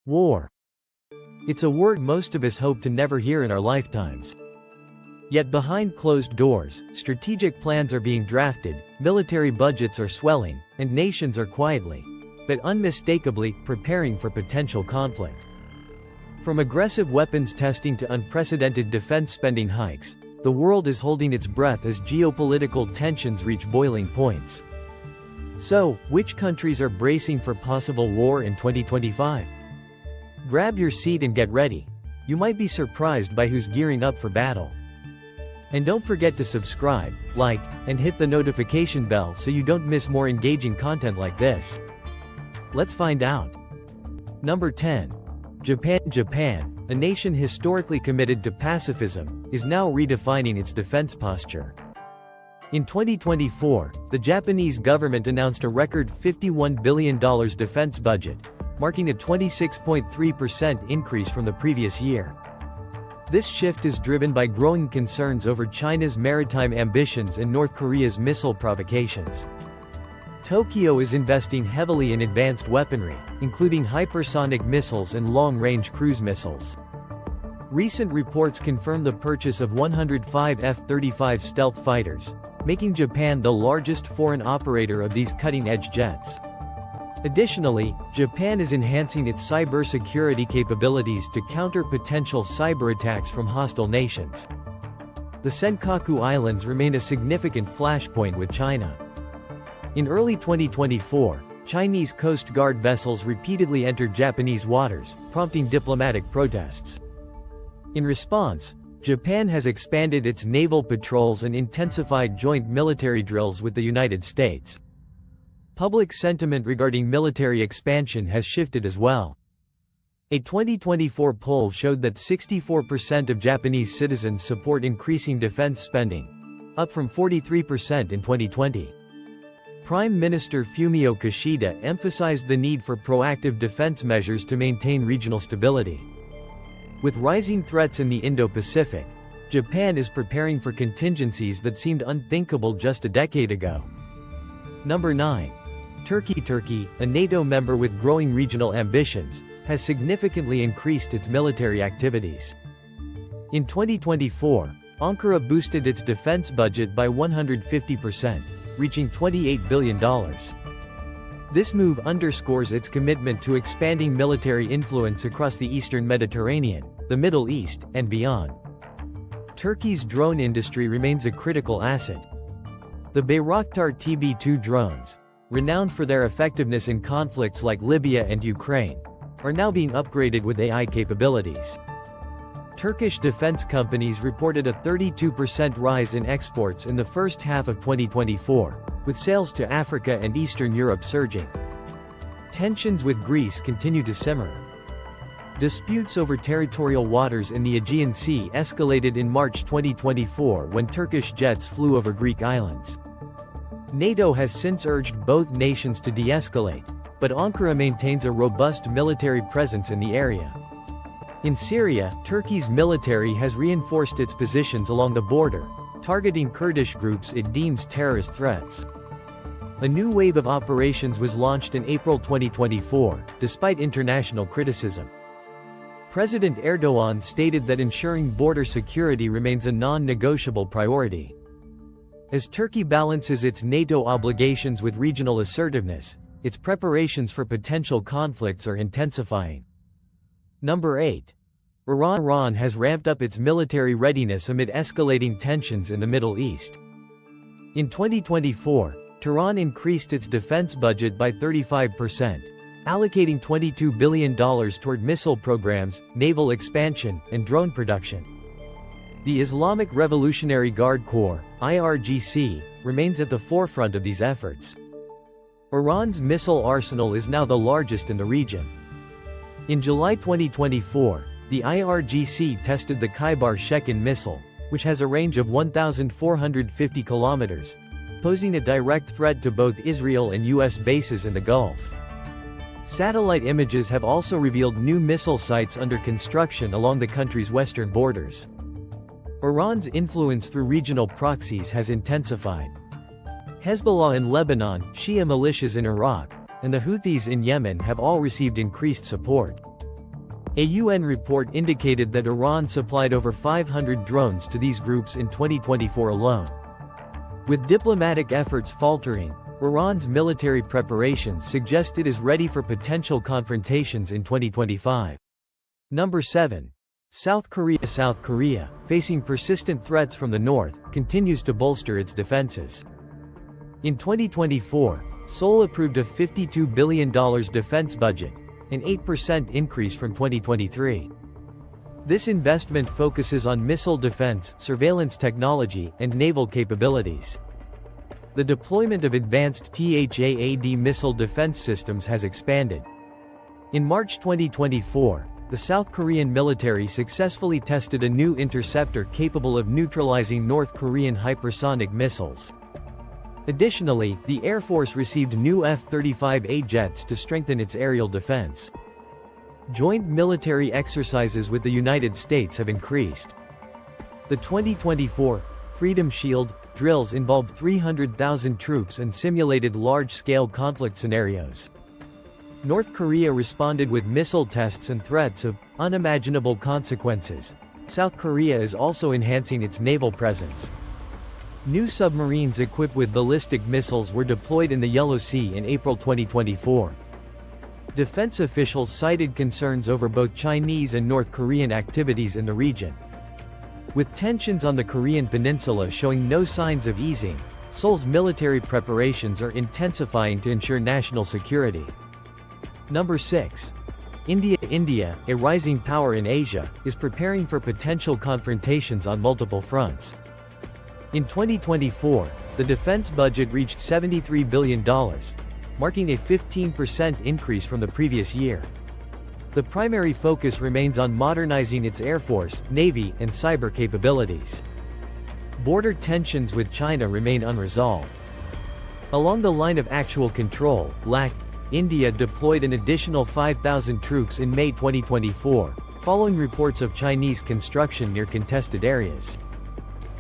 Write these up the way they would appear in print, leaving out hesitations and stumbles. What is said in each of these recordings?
War. It's a word most of us hope to never hear in our lifetimes. Yet behind closed doors, strategic plans are being drafted, military budgets are swelling, and nations are quietly, but unmistakably, preparing for potential conflict. From aggressive weapons testing to unprecedented defense spending hikes, the world is holding its breath as geopolitical tensions reach boiling points. So, which countries are bracing for possible war in 2025? Grab your seat and get ready. You might be surprised by who's gearing up for battle. And don't forget to subscribe, like, and hit the notification bell so you don't miss more engaging content like this. Let's find out. Number 10. Japan. Japan, a nation historically committed to pacifism, is now redefining its defense posture. In 2024, the Japanese government announced a record $51 billion defense budget, marking a 26.3% increase from the previous year. This shift is driven by growing concerns over China's maritime ambitions and North Korea's missile provocations. Tokyo is investing heavily in advanced weaponry, including hypersonic missiles and long-range cruise missiles. Recent reports confirm the purchase of 105 F-35 stealth fighters, making Japan the largest foreign operator of these cutting-edge jets. Additionally, Japan is enhancing its cybersecurity capabilities to counter potential cyber attacks from hostile nations. The Senkaku Islands remain a significant flashpoint with China. In early 2024, Chinese Coast Guard vessels repeatedly entered Japanese waters, prompting diplomatic protests. In response, Japan has expanded its naval patrols and intensified joint military drills with the United States. Public sentiment regarding military expansion has shifted as well. A 2024 poll showed that 64% of Japanese citizens support increasing defense spending, up from 43% in 2020. Prime Minister Fumio Kishida emphasized the need for proactive defense measures to maintain regional stability. With rising threats in the Indo-Pacific, Japan is preparing for contingencies that seemed unthinkable just a decade ago. Number 9. Turkey. Turkey, a NATO member with growing regional ambitions, has significantly increased its military activities. In 2024, Ankara boosted its defense budget by 150%, reaching $28 billion. This move underscores its commitment to expanding military influence across the Eastern Mediterranean, the Middle East, and beyond. Turkey's drone industry remains a critical asset. The Bayraktar TB2 drones, renowned for their effectiveness in conflicts like Libya and Ukraine, are now being upgraded with AI capabilities. Turkish defense companies reported a 32% rise in exports in the first half of 2024, with sales to Africa and Eastern Europe surging. Tensions with Greece continue to simmer. Disputes over territorial waters in the Aegean Sea escalated in March 2024 when Turkish jets flew over Greek islands. NATO has since urged both nations to de-escalate, but Ankara maintains a robust military presence in the area. In Syria, Turkey's military has reinforced its positions along the border, targeting Kurdish groups it deems terrorist threats. A new wave of operations was launched in April 2024, despite international criticism. President Erdogan stated that ensuring border security remains a non-negotiable priority. As Turkey balances its NATO obligations with regional assertiveness, its preparations for potential conflicts are intensifying. Number 8. Iran. Iran has ramped up its military readiness amid escalating tensions in the Middle East. In 2024, Tehran increased its defense budget by 35%, allocating $22 billion toward missile programs, naval expansion, and drone production. The Islamic Revolutionary Guard Corps, IRGC, remains at the forefront of these efforts. Iran's missile arsenal is now the largest in the region. In July 2024, the IRGC tested the Khaibar-Shekin missile, which has a range of 1,450 kilometers, posing a direct threat to both Israel and U.S. bases in the Gulf. Satellite images have also revealed new missile sites under construction along the country's western borders. Iran's influence through regional proxies has intensified. Hezbollah in Lebanon, Shia militias in Iraq, and the Houthis in Yemen have all received increased support. A UN report indicated that Iran supplied over 500 drones to these groups in 2024 alone. With diplomatic efforts faltering, Iran's military preparations suggest it is ready for potential confrontations in 2025. Number 7. South Korea. South Korea, facing persistent threats from the north, continues to bolster its defenses. In 2024, Seoul approved a $52 billion defense budget, an 8% increase from 2023. This investment focuses on missile defense, surveillance technology, and naval capabilities. The deployment of advanced THAAD missile defense systems has expanded. In March 2024, the South Korean military successfully tested a new interceptor capable of neutralizing North Korean hypersonic missiles. Additionally, the Air Force received new F-35A jets to strengthen its aerial defense. Joint military exercises with the United States have increased. The 2024 Freedom Shield drills involved 300,000 troops and simulated large-scale conflict scenarios. North Korea responded with missile tests and threats of unimaginable consequences. South Korea is also enhancing its naval presence. New submarines equipped with ballistic missiles were deployed in the Yellow Sea in April 2024. Defense officials cited concerns over both Chinese and North Korean activities in the region. With tensions on the Korean peninsula showing no signs of easing, Seoul's military preparations are intensifying to ensure national security. Number 6. India. India, a rising power in Asia, is preparing for potential confrontations on multiple fronts. In 2024, the defense budget reached $73 billion, marking a 15% increase from the previous year. The primary focus remains on modernizing its air force, navy, and cyber capabilities. Border tensions with China remain unresolved. Along the line of actual control, LAC, India deployed an additional 5,000 troops in May 2024, following reports of Chinese construction near contested areas.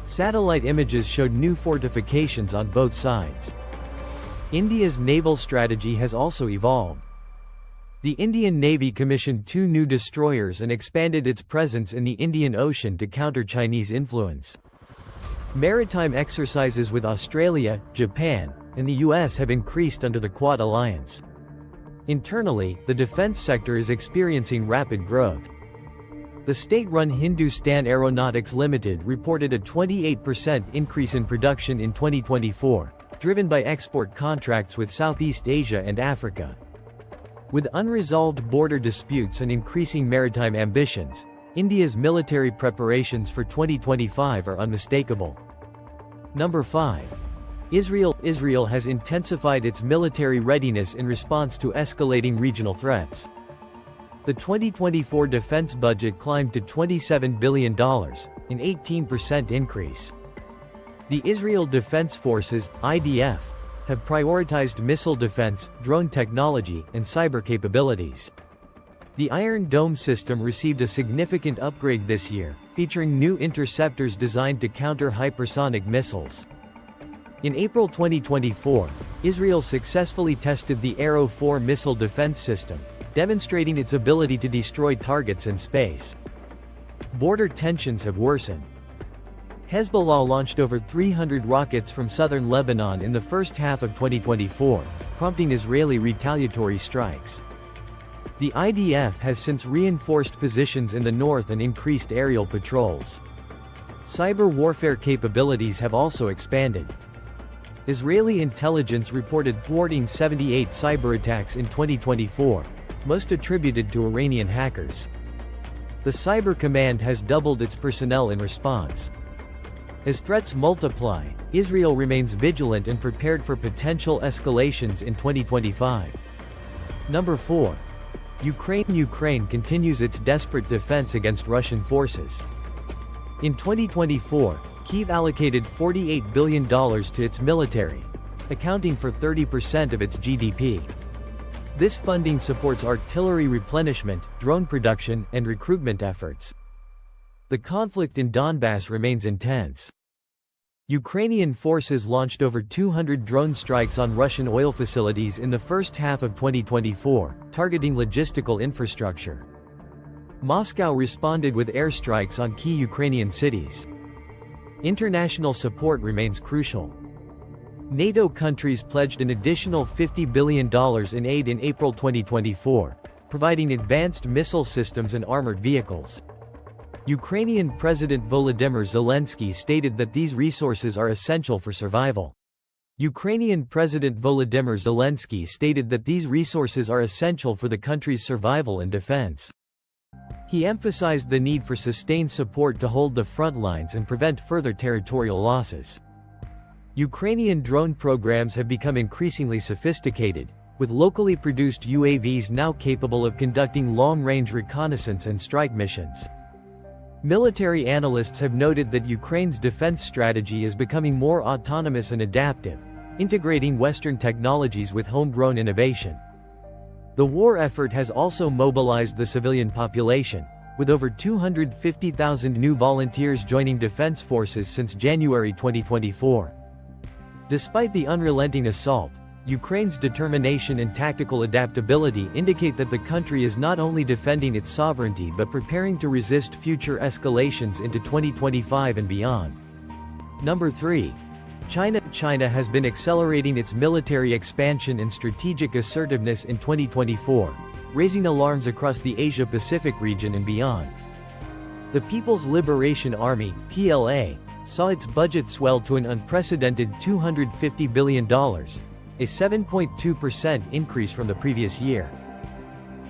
Satellite images showed new fortifications on both sides. India's naval strategy has also evolved. The Indian Navy commissioned 2 new destroyers and expanded its presence in the Indian Ocean to counter Chinese influence. Maritime exercises with Australia, Japan, and the US have increased under the Quad alliance. Internally, the defense sector is experiencing rapid growth. The state-run Hindustan Aeronautics Limited reported a 28% increase in production in 2024, driven by export contracts with Southeast Asia and Africa. With unresolved border disputes and increasing maritime ambitions, India's military preparations for 2025 are unmistakable. Number 5. Israel. Israel has intensified its military readiness in response to escalating regional threats. The 2024 defense budget climbed to $27 billion, an 18% increase. The Israel Defense Forces, IDF, have prioritized missile defense, drone technology, and cyber capabilities. The Iron Dome system received a significant upgrade this year, featuring new interceptors designed to counter hypersonic missiles. In April 2024, Israel successfully tested the Arrow 4 missile defense system, demonstrating its ability to destroy targets in space. Border tensions have worsened. Hezbollah launched over 300 rockets from southern Lebanon in the first half of 2024, prompting Israeli retaliatory strikes. The IDF has since reinforced positions in the north and increased aerial patrols. Cyber warfare capabilities have also expanded. Israeli intelligence reported thwarting 78 cyber attacks in 2024, most attributed to Iranian hackers. The Cyber Command has doubled its personnel in response. As threats multiply, Israel remains vigilant and prepared for potential escalations in 2025. Number 4. Ukraine continues its desperate defense against Russian forces. In 2024, Kyiv allocated $48 billion to its military, accounting for 30% of its GDP. This funding supports artillery replenishment, drone production, and recruitment efforts. The conflict in Donbass remains intense. Ukrainian forces launched over 200 drone strikes on Russian oil facilities in the first half of 2024, targeting logistical infrastructure. Moscow responded with airstrikes on key Ukrainian cities. International support remains crucial. NATO countries pledged an additional $50 billion in aid in April 2024, providing advanced missile systems and armored vehicles. Ukrainian President Volodymyr Zelensky stated that these resources are essential for survival. Ukrainian President Volodymyr Zelensky stated that these resources are essential for the country's survival and defense. He emphasized the need for sustained support to hold the front lines and prevent further territorial losses. Ukrainian drone programs have become increasingly sophisticated, with locally produced UAVs now capable of conducting long-range reconnaissance and strike missions. Military analysts have noted that Ukraine's defense strategy is becoming more autonomous and adaptive, integrating Western technologies with homegrown innovation. The war effort has also mobilized the civilian population, with over 250,000 new volunteers joining defense forces since January 2024. Despite the unrelenting assault, Ukraine's determination and tactical adaptability indicate that the country is not only defending its sovereignty but preparing to resist future escalations into 2025 and beyond. Number 3. China has been accelerating its military expansion and strategic assertiveness in 2024, raising alarms across the Asia-Pacific region and beyond. The People's Liberation Army (PLA) saw its budget swell to an unprecedented $250 billion, a 7.2% increase from the previous year.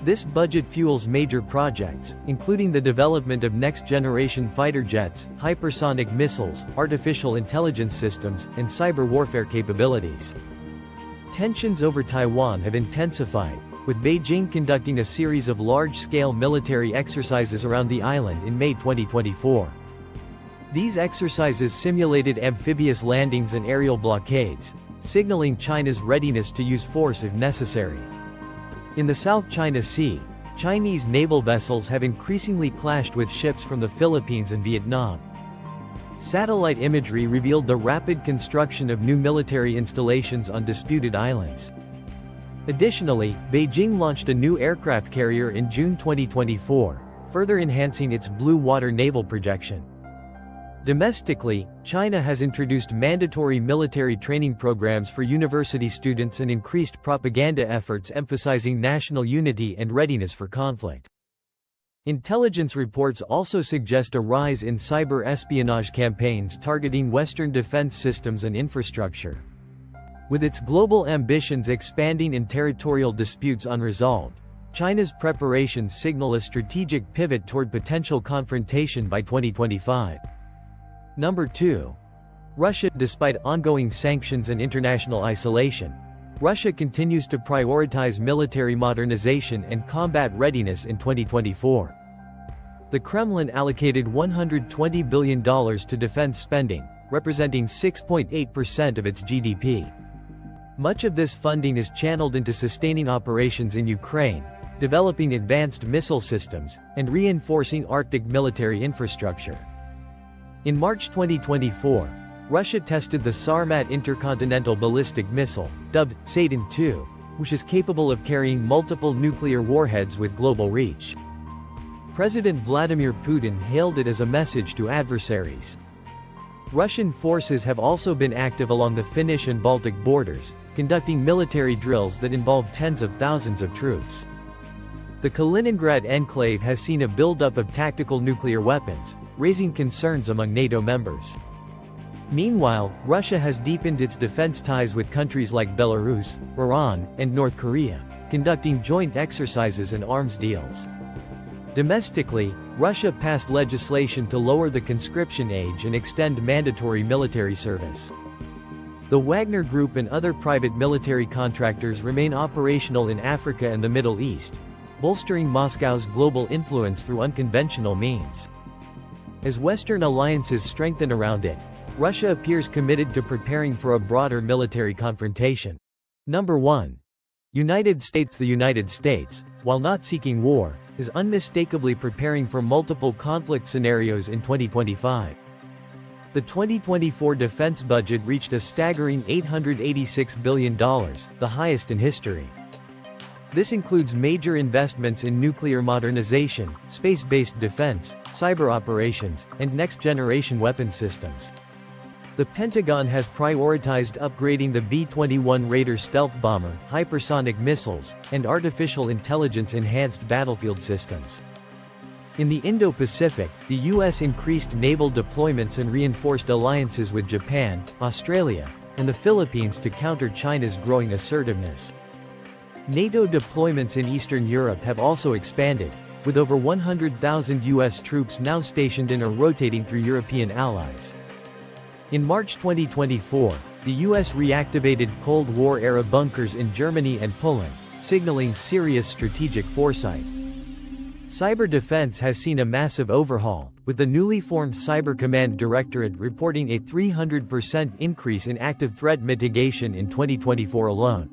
This budget fuels major projects, including the development of next-generation fighter jets, hypersonic missiles, artificial intelligence systems, and cyber warfare capabilities. Tensions over Taiwan have intensified, with Beijing conducting a series of large-scale military exercises around the island in May 2024. These exercises simulated amphibious landings and aerial blockades, signaling China's readiness to use force if necessary. In the South China Sea, Chinese naval vessels have increasingly clashed with ships from the Philippines and Vietnam. Satellite imagery revealed the rapid construction of new military installations on disputed islands. Additionally, Beijing launched a new aircraft carrier in June 2024, further enhancing its blue water naval projection. Domestically, China has introduced mandatory military training programs for university students and increased propaganda efforts emphasizing national unity and readiness for conflict. Intelligence reports also suggest a rise in cyber espionage campaigns targeting Western defense systems and infrastructure. With its global ambitions expanding and territorial disputes unresolved, China's preparations signal a strategic pivot toward potential confrontation by 2025. Number 2. Russia. Despite ongoing sanctions and international isolation, Russia continues to prioritize military modernization and combat readiness in 2024. The Kremlin allocated $120 billion to defense spending, representing 6.8% of its GDP. Much of this funding is channeled into sustaining operations in Ukraine, developing advanced missile systems, and reinforcing Arctic military infrastructure. In March 2024, Russia tested the Sarmat intercontinental ballistic missile, dubbed Satan-2, which is capable of carrying multiple nuclear warheads with global reach. President Vladimir Putin hailed it as a message to adversaries. Russian forces have also been active along the Finnish and Baltic borders, conducting military drills that involve tens of thousands of troops. The Kaliningrad enclave has seen a buildup of tactical nuclear weapons, raising concerns among NATO members. Meanwhile, Russia has deepened its defense ties with countries like Belarus, Iran, and North Korea, conducting joint exercises and arms deals. Domestically, Russia passed legislation to lower the conscription age and extend mandatory military service. The Wagner Group and other private military contractors remain operational in Africa and the Middle East, bolstering Moscow's global influence through unconventional means. As Western alliances strengthen around it, Russia appears committed to preparing for a broader military confrontation. Number 1. United States. The United States, while not seeking war, is unmistakably preparing for multiple conflict scenarios in 2025. The 2024 defense budget reached a staggering $886 billion, the highest in history. This includes major investments in nuclear modernization, space-based defense, cyber operations, and next-generation weapon systems. The Pentagon has prioritized upgrading the B-21 Raider stealth bomber, hypersonic missiles, and artificial intelligence-enhanced battlefield systems. In the Indo-Pacific, the U.S. increased naval deployments and reinforced alliances with Japan, Australia, and the Philippines to counter China's growing assertiveness. NATO deployments in Eastern Europe have also expanded, with over 100,000 U.S. troops now stationed in or rotating through European allies. In March 2024, the U.S. reactivated Cold War-era bunkers in Germany and Poland, signaling serious strategic foresight. Cyber defense has seen a massive overhaul, with the newly formed Cyber Command Directorate reporting a 300% increase in active threat mitigation in 2024 alone.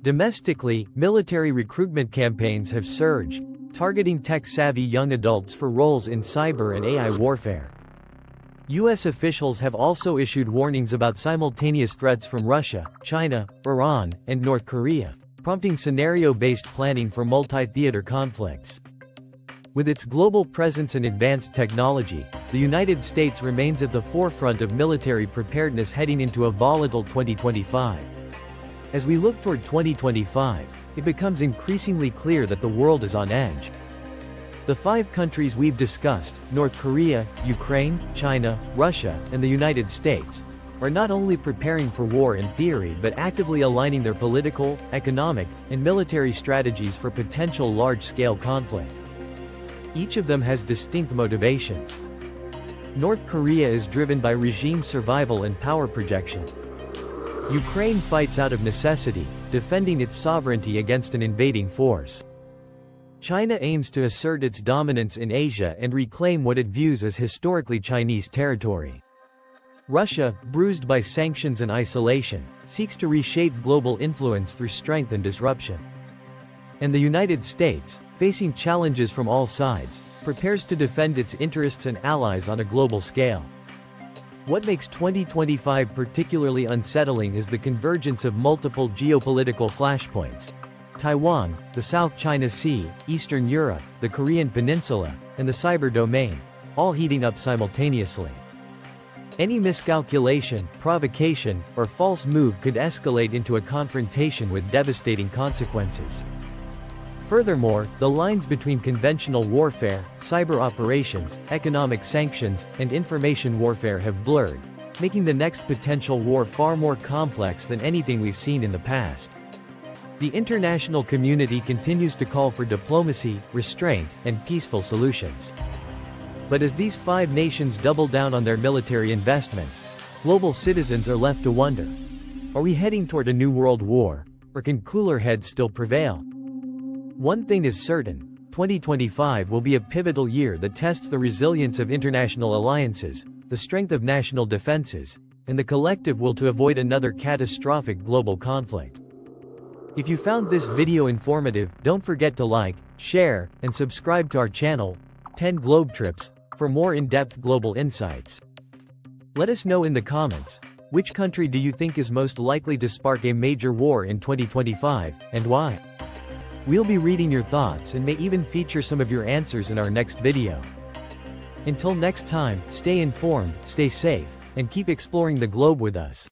Domestically, military recruitment campaigns have surged, targeting tech-savvy young adults for roles in cyber and AI warfare. U.S. officials have also issued warnings about simultaneous threats from Russia, China, Iran, and North Korea, prompting scenario-based planning for multi-theater conflicts. With its global presence and advanced technology, the United States remains at the forefront of military preparedness heading into a volatile 2025. As we look toward 2025, it becomes increasingly clear that the world is on edge. The 5 countries we've discussed, North Korea, Ukraine, China, Russia, and the United States, are not only preparing for war in theory but actively aligning their political, economic, and military strategies for potential large-scale conflict. Each of them has distinct motivations. North Korea is driven by regime survival and power projection. Ukraine fights out of necessity, defending its sovereignty against an invading force. China aims to assert its dominance in Asia and reclaim what it views as historically Chinese territory. Russia, bruised by sanctions and isolation, seeks to reshape global influence through strength and disruption. And the United States, facing challenges from all sides, prepares to defend its interests and allies on a global scale. What makes 2025 particularly unsettling is the convergence of multiple geopolitical flashpoints. Taiwan, the South China Sea, Eastern Europe, the Korean Peninsula, and the cyber domain, all heating up simultaneously. Any miscalculation, provocation, or false move could escalate into a confrontation with devastating consequences. Furthermore, the lines between conventional warfare, cyber operations, economic sanctions, and information warfare have blurred, making the next potential war far more complex than anything we've seen in the past. The international community continues to call for diplomacy, restraint, and peaceful solutions. But as these 5 nations double down on their military investments, global citizens are left to wonder: are we heading toward a new world war, or can cooler heads still prevail? One thing is certain: 2025 will be a pivotal year that tests the resilience of international alliances, the strength of national defenses, and the collective will to avoid another catastrophic global conflict. If you found this video informative, don't forget to like, share, and subscribe to our channel, 10 Globe Trips, for more in-depth global insights. Let us know in the comments, which country do you think is most likely to spark a major war in 2025, and why? We'll be reading your thoughts and may even feature some of your answers in our next video. Until next time, stay informed, stay safe, and keep exploring the globe with us.